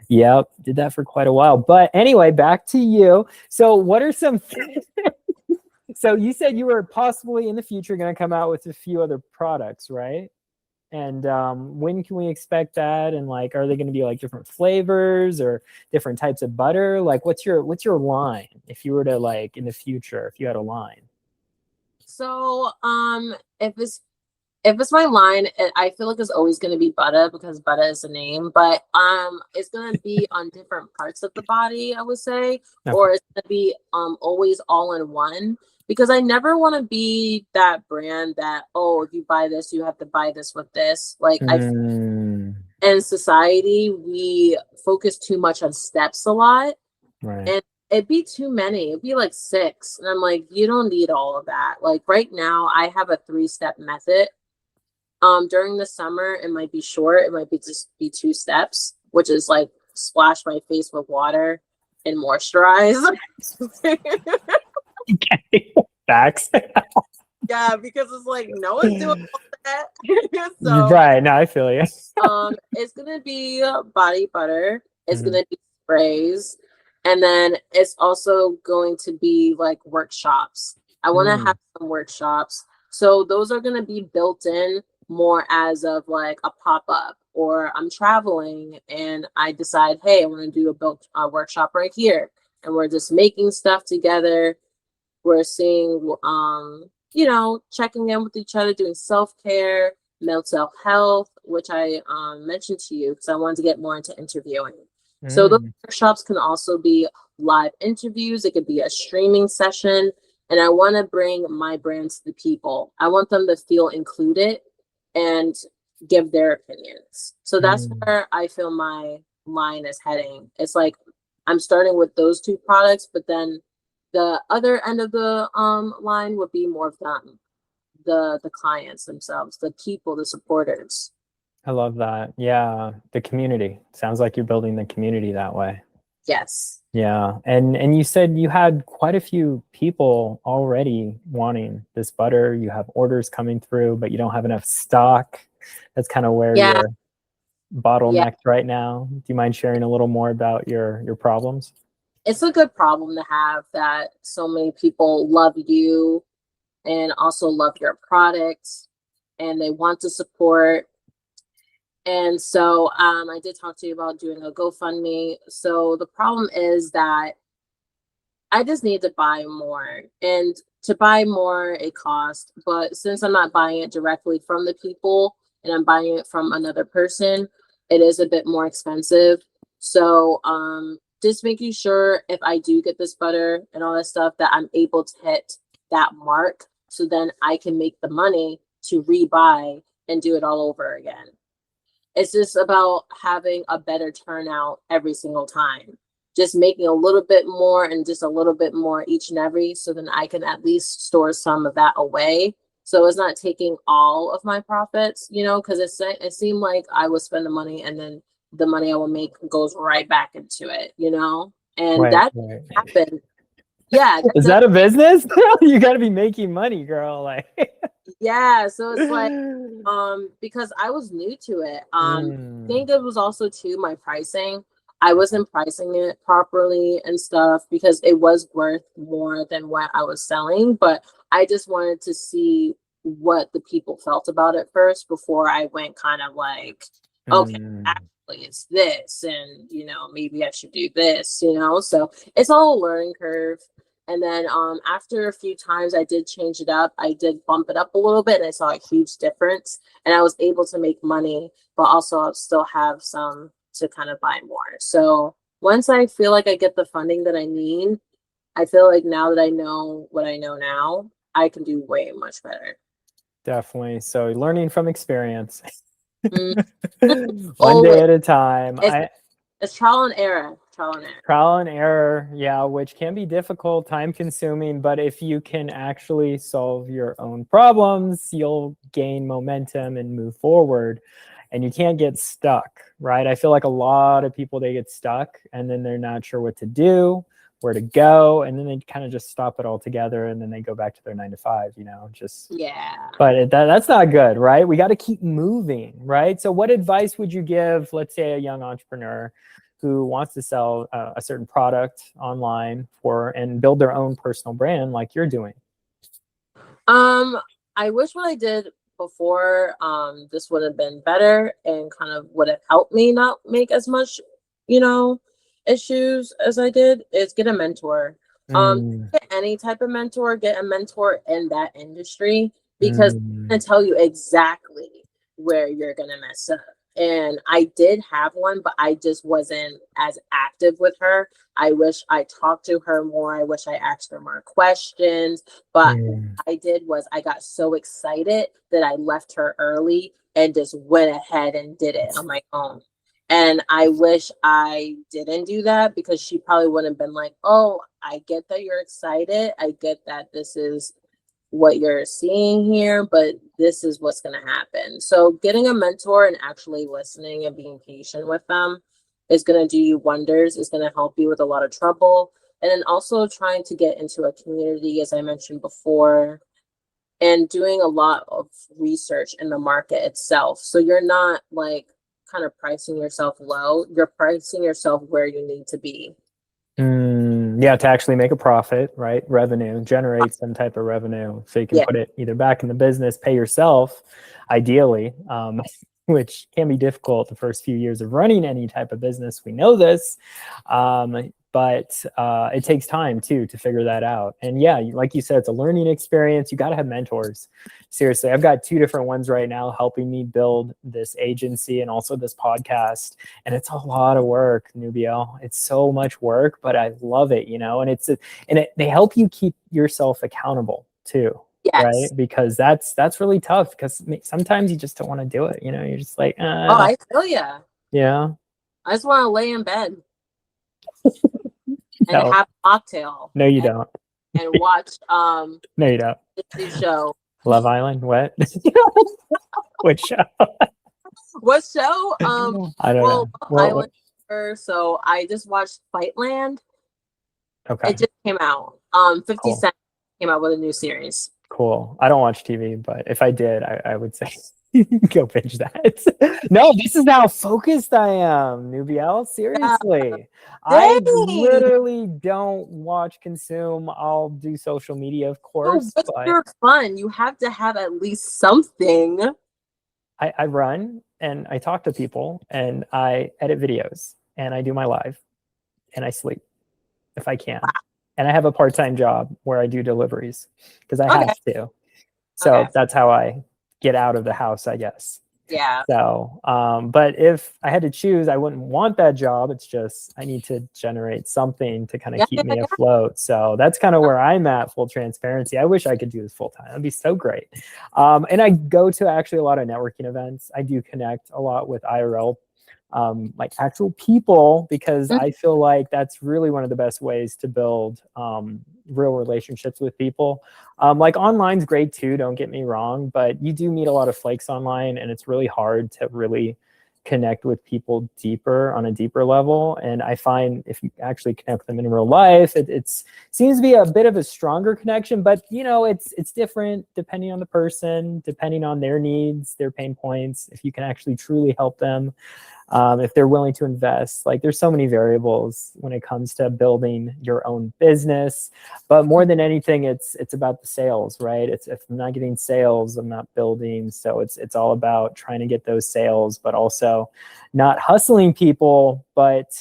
yep, did that for quite a while. But anyway, back to you. So what are some, so you said you were possibly in the future going to come out with a few other products, right? And when can we expect that? And like, are they going to be like different flavors or different types of butter? Like, what's your line if you were to like in the future, if you had a line? So, if it's If it's my line, I feel like it's always going to be Butta because Butta is the name, but it's going to be on different parts of the body, I would say, Okay. or it's going to be always all in one, because I never want to be that brand that, oh, if you buy this, you have to buy this with this. Like in society, we focus too much on steps a lot, Right. and it'd be too many. It'd be like 6, and I'm like, you don't need all of that. Like right now, I have a 3-step method. During the summer, it might be short. It might be just be 2 steps, which is like splash my face with water and moisturize. Okay. Facts. Yeah, because it's like no one's doing all that. So right. No, I feel you. it's gonna be body butter. It's Mhm. gonna be sprays, and then it's also going to be like workshops. I want to have some workshops, so those are gonna be built in more as of like a pop-up, or I'm traveling and I decide, hey, I want to do a workshop right here, and we're just making stuff together. We're seeing checking in with each other, doing self-care, mental health, which I mentioned to you because I wanted to get more into interviewing. So those workshops can also be live interviews. It could be a streaming session, and I want to bring my brand to the people. I want them to feel included and give their opinions. So that's where I feel my line is heading. It's like I'm starting with those 2 products, but then the other end of the line would be more of them, the clients themselves, the people, the supporters. I love that. Yeah, the community. Sounds like you're building the community that way. Yes. Yeah, and you said you had quite a few people already wanting this butter. You have orders coming through, but you don't have enough stock. That's kind of where you're bottlenecked right now. Do you mind sharing a little more about your problems? It's a good problem to have that so many people love you and also love your product and they want to support. And so I did talk to you about doing a GoFundMe. So the problem is that I just need to buy more. And to buy more, it costs. But since I'm not buying it directly from the people and I'm buying it from another person, it is a bit more expensive. So just making sure if I do get this butter and all that stuff that I'm able to hit that mark so then I can make the money to rebuy and do it all over again. It's just about having a better turnout every single time. Just making a little bit more and just a little bit more each and every, so then I can at least store some of that away. So it's not taking all of my profits, because it seemed like I would spend the money and then the money I will make goes right back into it, and Right. happened. Yeah. Is that a business? You got to be making money, girl. Like. Yeah. So it's like, because I was new to it. I think it was also too my pricing. I wasn't pricing it properly and stuff because it was worth more than what I was selling, but I just wanted to see what the people felt about it first before I went kind of like, okay, actually it's this, and maybe I should do this, so it's all a learning curve. And then after a few times I did change it up. I did bump it up a little bit and I saw a huge difference and I was able to make money, but also I'll still have some to kind of buy more. So once I feel like I get the funding that I need, I feel like now that I know what I know now, I can do way much better. Definitely. So learning from experience. Mm-hmm. One day at a time. It's trial and error. Trial and error, yeah, which can be difficult, time consuming, but if you can actually solve your own problems, you'll gain momentum and move forward. And you can't get stuck, right? I feel like a lot of people, they get stuck and then they're not sure what to do, where to go, and then they kind of just stop it all together and then they go back to their 9 to 5, But that's not good, right? We got to keep moving, right? So what advice would you give, let's say, a young entrepreneur who wants to sell a certain product online and build their own personal brand like you're doing? I wish what I did before this would have been better and kind of would have helped me not make as much issues as I did, is get a mentor. Get any type of mentor, get a mentor in that industry, because I'm Mm. going to tell you exactly where you're going to mess up. And I did have one, but I just wasn't as active with her. I wish I talked to her more. I wish I asked her more questions. But what Mm. I did was I got so excited that I left her early and just went ahead and did it on my own. And I wish I didn't do that, because she probably would have been like, oh, I get that you're excited. I get that this is what you're seeing here, but this is what's going to happen. So getting a mentor and actually listening and being patient with them is going to do you wonders. It's going to help you with a lot of trouble. And then also trying to get into a community, as I mentioned before, and doing a lot of research in the market itself. So you're not like kind of pricing yourself low, you're pricing yourself where you need to be. Yeah, to actually make a profit, right? Revenue, generate some type of revenue so you can Yeah. put it either back in the business, pay yourself, ideally, which can be difficult the first few years of running any type of business. We know this, but it takes time too to figure that out. And yeah, like you said, it's a learning experience. You got to have mentors. Seriously, I've got 2 different ones right now helping me build this agency and also this podcast. And it's a lot of work, Nubiel. It's so much work, but I love it, you know. And they help you keep yourself accountable too, right? Yes. Because that's really tough, because sometimes you just don't want to do it, you know. You're just like, Oh, I feel you. yeah. I just want to lay in bed and No, have a cocktail no, you don't. and watch No, you don't. this new show. Love Island, what? Which show? What show? I don't Well, know. Love What? Island. So I just watched Fightland. Okay, It just came out. 50 cool. Cent came out with a new series. Cool. I don't watch TV, but if I did, I would say go binge that. No, this is how focused I am, Nubiel. Yeah. Seriously. I Dang. literally don't watch, consume. I'll do social media, of So course, what's but your fun? You have to have at least something. I run and I talk to people and I edit videos and I do my live and I sleep if I can. And I have a part-time job where I do deliveries because I Okay. have to. Okay. So that's how I get out of the house, I guess. Yeah. So, but if I had to choose, I wouldn't want that job. It's just I need to generate something to kind of Yeah. keep Yeah. me afloat. So that's kind of where I'm at, full transparency. I wish I could do this full time. That'd be so great. And I go to actually a lot of networking events. I do connect a lot with IRL, like actual people, because Mhm. I feel like that's really one of the best ways to build real relationships with people. Like online's great too, don't get me wrong, but you do meet a lot of flakes online and it's really hard to really connect with people deeper on a deeper level. And I find if you actually connect with them in real life, it's seems to be a bit of a stronger connection, but you know, it's different depending on the person, depending on their needs, their pain points, if you can actually truly help them, if they're willing to invest. Like there's so many variables when it comes to building your own business, but more than anything, it's about the sales, right? It's if I'm not getting sales, I'm not building. So it's all about trying to get those sales, but also not hustling people, but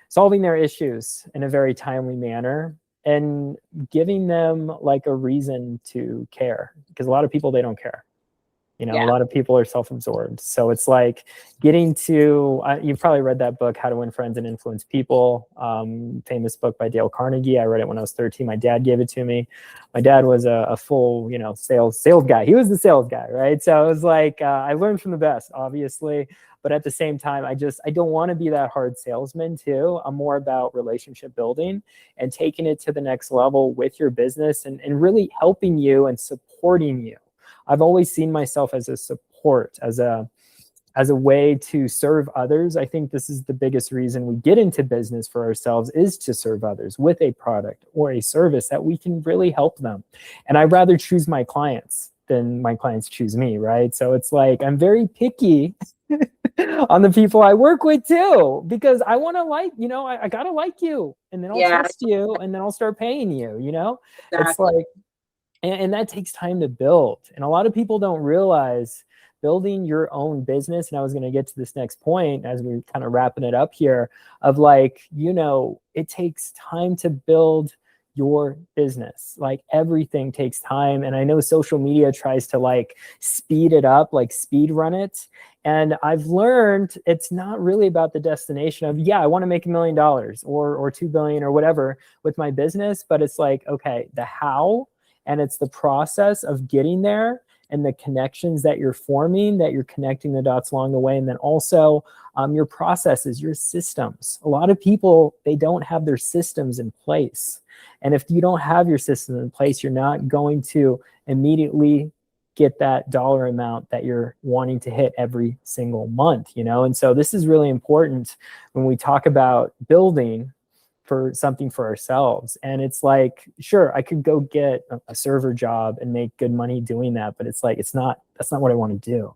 solving their issues in a very timely manner and giving them like a reason to care, because a lot of people, they don't care. You know, a Yeah. lot of people are self-absorbed. So it's like getting to, you've probably read that book, How to Win Friends and Influence People, famous book by Dale Carnegie. I read it when I was 13. My dad gave it to me. My dad was a full, you know, sales guy. He was the sales guy, right? So it was like, I learned from the best, obviously. But at the same time, I don't want to be that hard salesman too. I'm more about relationship building and taking it to the next level with your business and really helping you and supporting you. I've always seen myself as a support, as a way to serve others. I think this is the biggest reason we get into business for ourselves, is to serve others with a product or a service that we can really help them. And I'd rather choose my clients than my clients choose me, right? So it's like I'm very picky on the people I work with too, because I want to like, you know, I got to like you, and then I'll Yeah. trust you, and then I'll start paying you, you know? It's Exactly. like, and that takes time to build. And a lot of people don't realize building your own business. And I was going to get to this next point as we're kind of wrapping it up here, of like, you know, it takes time to build your business. Like everything takes time. And I know social media tries to like speed it up, like speed run it. And I've learned it's not really about the destination of, yeah, I want to make $1 million or 2 billion or whatever with my business. But it's like, okay, the how, and it's the process of getting there and the connections that you're forming, that you're connecting the dots along the way. And then also your processes, your systems. A lot of people, they don't have their systems in place. And if you don't have your system in place, you're not going to immediately get that dollar amount that you're wanting to hit every single month, you know? And so this is really important when we talk about building for something for ourselves. And it's like, sure, I could go get a server job and make good money doing that, but it's like, that's not what I want to do.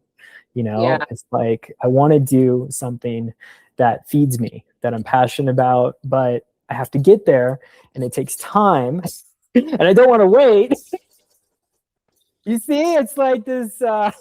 You know, Yeah. it's like, I want to do something that feeds me, that I'm passionate about, but I have to get there and it takes time and I don't want to wait. You see, it's like this, this I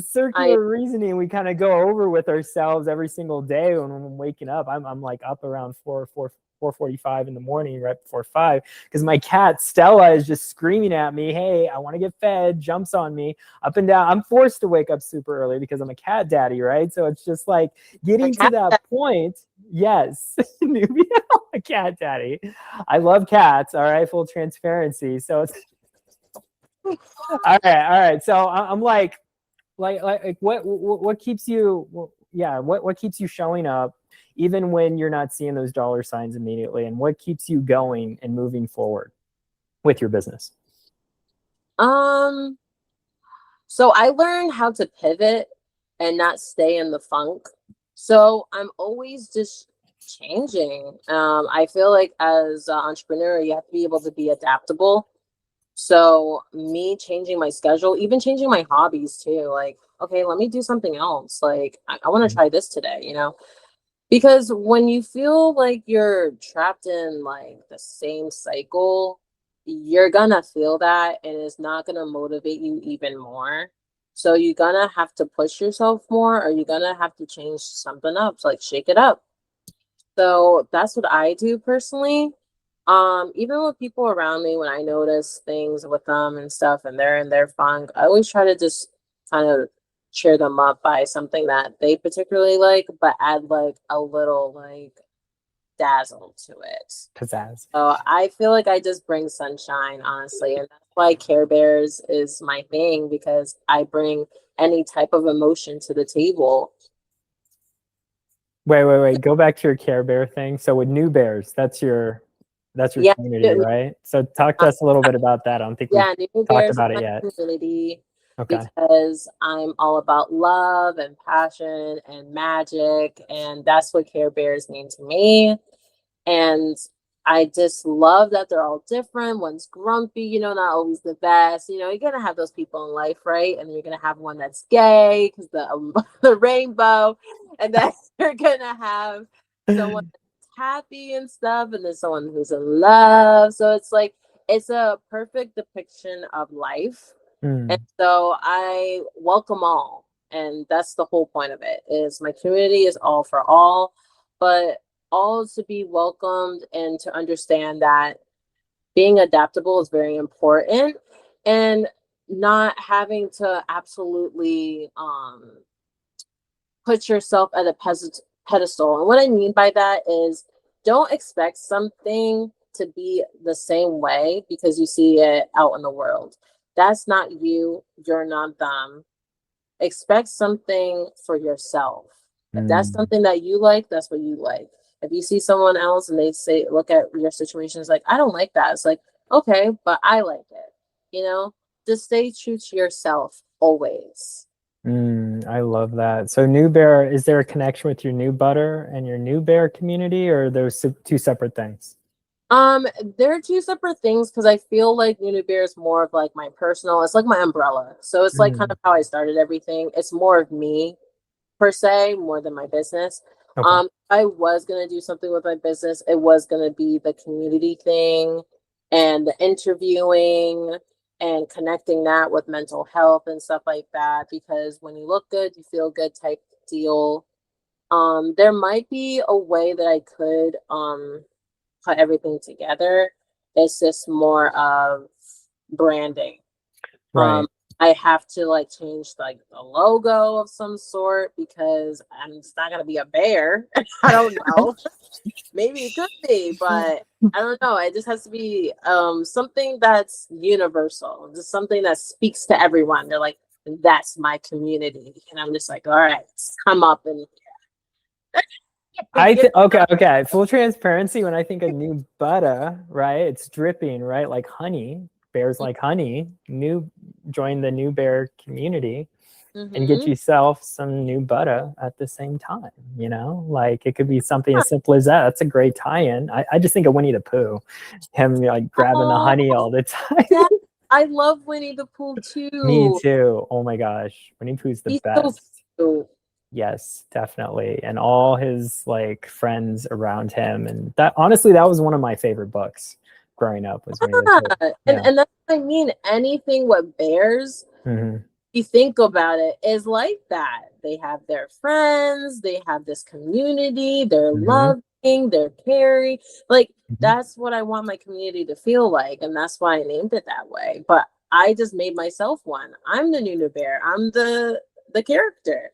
circular reasoning we kind of go over with ourselves every single day when I'm waking up. I'm like up around 4:45 in the morning, right before 5, because my cat Stella is just screaming at me, hey, I want to get fed, jumps on me up and down. I'm forced to wake up super early because I'm a cat daddy, right? So it's just like getting to that point. Yes, Nubiel, a cat daddy. I love cats, all right, full transparency. So it's all right. So I'm like what keeps you, yeah, what keeps you showing up even when you're not seeing those dollar signs immediately, and what keeps you going and moving forward with your business? um so I learned how to pivot and not stay in the funk. So I'm always just changing. I feel like as an entrepreneur, you have to be able to be adaptable. So me changing my schedule, even changing my hobbies too, like, okay, let me do something else. Like I want to try this today, you know? Because when you feel like you're trapped in like the same cycle, you're gonna feel that and it's not gonna motivate you even more. So you're gonna have to push yourself more or you're gonna have to change something up. So like shake it up. So that's what I do personally. Even with people around me, when I notice things with them and stuff and they're in their funk, I always try to just kind of cheer them up by something that they particularly like, but add like a little like dazzle to it. Pizzazz. So I feel like I just bring sunshine, honestly. And that's why Care Bears is my thing because I bring any type of emotion to the table. Wait. Go back to your Care Bear thing. So with New Bears, that's your Yeah. community, right? So talk to us a little bit about that. I don't think we've Yeah, New talked Bears is about it my yet. community Okay. because I'm all about love and passion and magic, and that's what Care Bears mean to me. And I just love that they're all different. One's grumpy, you know, not always the best. You know, you're gonna have those people in life, right? And then you're gonna have one that's gay because the rainbow, and then you're gonna have someone happy and stuff, and then someone who's in love. So it's like it's a perfect depiction of life. And Mm. so I welcome all. And that's the whole point of it is my community is all for all, but all to be welcomed and to understand that being adaptable is very important and not having to absolutely put yourself at a pedestal. And what I mean by that is don't expect something to be the same way because you see it out in the world. That's not you. You're not them. Expect something for yourself. If that's Mm. something that you like, that's what you like. If you see someone else and they say, look at your situation, it's like, I don't like that. It's like, okay, but I like it. You know, just stay true to yourself always. I love that. So New Bear, is there a connection with your New Butter and your New Bear community, or are those two separate things? Um, they're two separate things because I feel like Nubiel is more of like my personal, it's like my umbrella. So it's like kind Mm. of how I started everything. It's more of me per se, more than my business. Okay. I was gonna do something with my business. It was gonna be the community thing and the interviewing and connecting that with mental health and stuff like that. Because when you look good, you feel good type deal. There might be a way that I could put everything together. It's just more of branding. Right. I have to like change like the logo of some sort because it's not gonna be a bear. I don't know. Maybe it could be, but I don't know. It just has to be something that's universal, just something that speaks to everyone. They're like, that's my community. And I'm just like, all right, come up and Okay. Full transparency. When I think of new Butta, right? It's dripping, right? Like honey. Bears like honey. Join the new bear community and get yourself some new Butta at the same time. You know, like it could be something as simple as that. That's a great tie-in. I just think of Winnie the Pooh, him like grabbing the honey all the time. Yeah, I love Winnie the Pooh Me too. too. Oh my gosh, Winnie Pooh's the He's so best. cute. Yes, definitely. And all his like friends around him. And that honestly, that was one of my favorite books growing up was Winnie the Pooh. Yeah. Yeah. And that's what I mean. Anything with bears, you think about it, is like that. They have their friends, they have this community, they're loving, they're caring. Like that's what I want my community to feel like. And that's why I named it that way. But I just made myself one. I'm the new bear. I'm the character.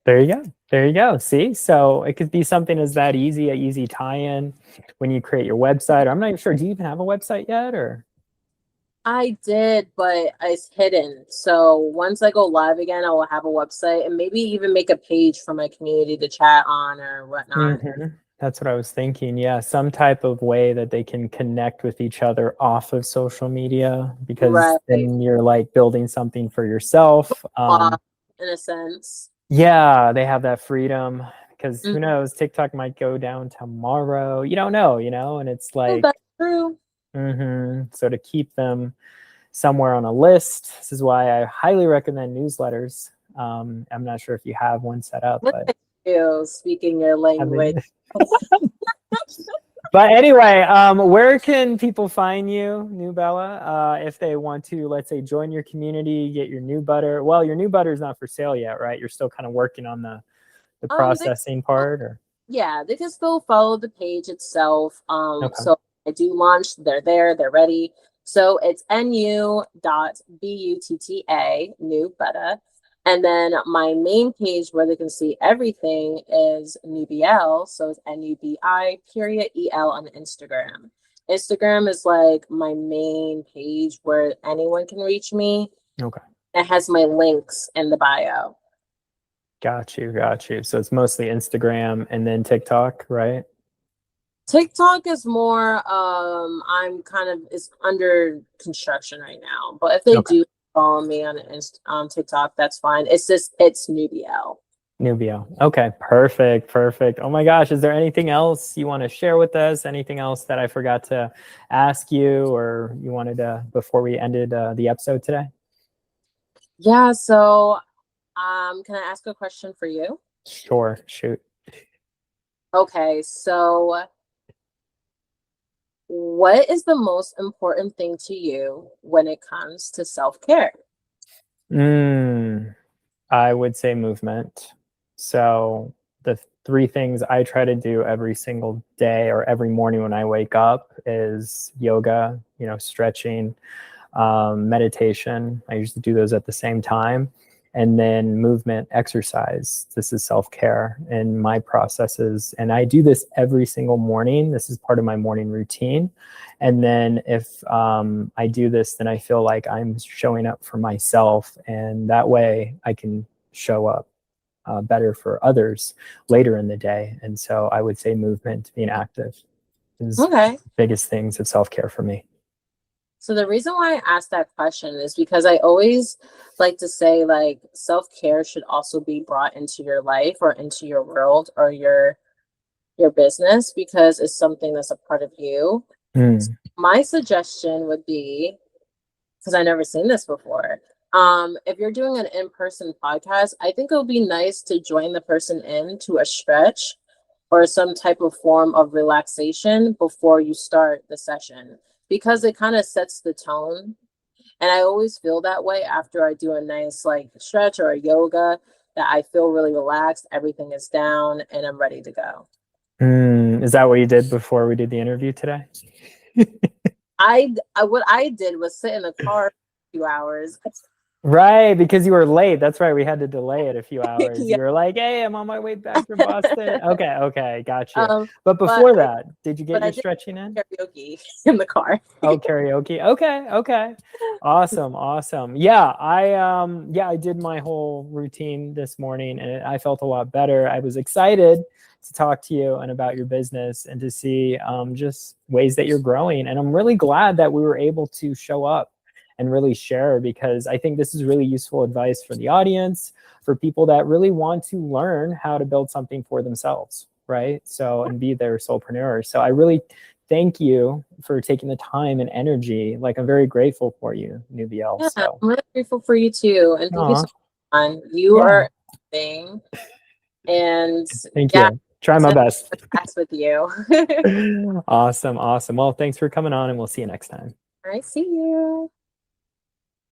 There you go. There you go. See, so it could be something as that easy, a easy tie-in when you create your website. I'm not even sure. Do you even have a website yet, or? I did, but it's hidden. So once I go live again, I will have a website and maybe even make a page for my community to chat on or whatnot. That's what I was thinking. Yeah, some type of way that they can connect with each other off of social media, because then you're like building something for yourself. In a sense. Yeah, they have that freedom, because who knows, TikTok might go down tomorrow. You don't know, and it's like, that's true. So to keep them somewhere on a list, this is why I highly recommend newsletters. I'm not sure if you have one set up, but speaking your language. But anyway, where can people find you, Nubiel, if they want to, let's say, join your community, get your new butter? Well, your new butter is not for sale yet, right? You're still kind of working on the processing part, or? Yeah, they can still follow the page itself. So I do launch, they're there, they're ready. So it's nu.butta, new Butta. And then my main page where they can see everything is Nubiel. So it's NUBI.EL on Instagram. Instagram is like my main page where anyone can reach me. Okay. It has my links in the bio. Got you. So it's mostly Instagram and then TikTok, right? TikTok is more it's under construction right now. But if they do follow me on TikTok, that's fine. It's Nubiel. Nubiel. Okay, perfect. Oh my gosh, is there anything else you want to share with us? Anything else that I forgot to ask you, or you wanted to before we ended the episode today? Yeah, so can I ask a question for you? Sure, shoot. Okay, so what is the most important thing to you when it comes to self-care? I would say movement. So the 3 things I try to do every single day or every morning when I wake up is yoga, stretching, meditation. I usually do those at the same time. And then movement, exercise. This is self-care in my processes. And I do this every single morning. This is part of my morning routine. And then if I do this, then I feel like I'm showing up for myself. And that way I can show up better for others later in the day. And so I would say movement, being active, is the biggest things of self-care for me. So the reason why I asked that question is because I always like to say like self-care should also be brought into your life or into your world or your business, because it's something that's a part of you. So my suggestion would be, because I've never seen this before, if you're doing an in-person podcast, I think it would be nice to join the person into a stretch or some type of form of relaxation before you start the session, because it kind of sets the tone. And I always feel that way after I do a nice like stretch or a yoga, that I feel really relaxed, everything is down, and I'm ready to go. Is that what you did before we did the interview today? What I did was sit in the car for a few hours. Right, because you were late. That's right. We had to delay it a few hours. Yeah. You were like, "Hey, I'm on my way back from Boston." Okay, got you. But But before that, did you get I your did stretching in? karaoke in the car. Oh, karaoke. Okay. Awesome. Yeah, I did my whole routine this morning and I felt a lot better. I was excited to talk to you and about your business and to see just ways that you're growing. And I'm really glad that we were able to show up and really share, because I think this is really useful advice for the audience, for people that really want to learn how to build something for themselves, right? So, and be their soulpreneur. So I really thank you for taking the time and energy. Like, I'm very grateful for you, Nubiel. Yeah, So, I'm really grateful for you too. And thank you so aw, much. You yeah, are amazing. And thank yeah, you. Try it's my been best. class with you. Awesome. Well, thanks for coming on, and we'll see you next time. All right, see you.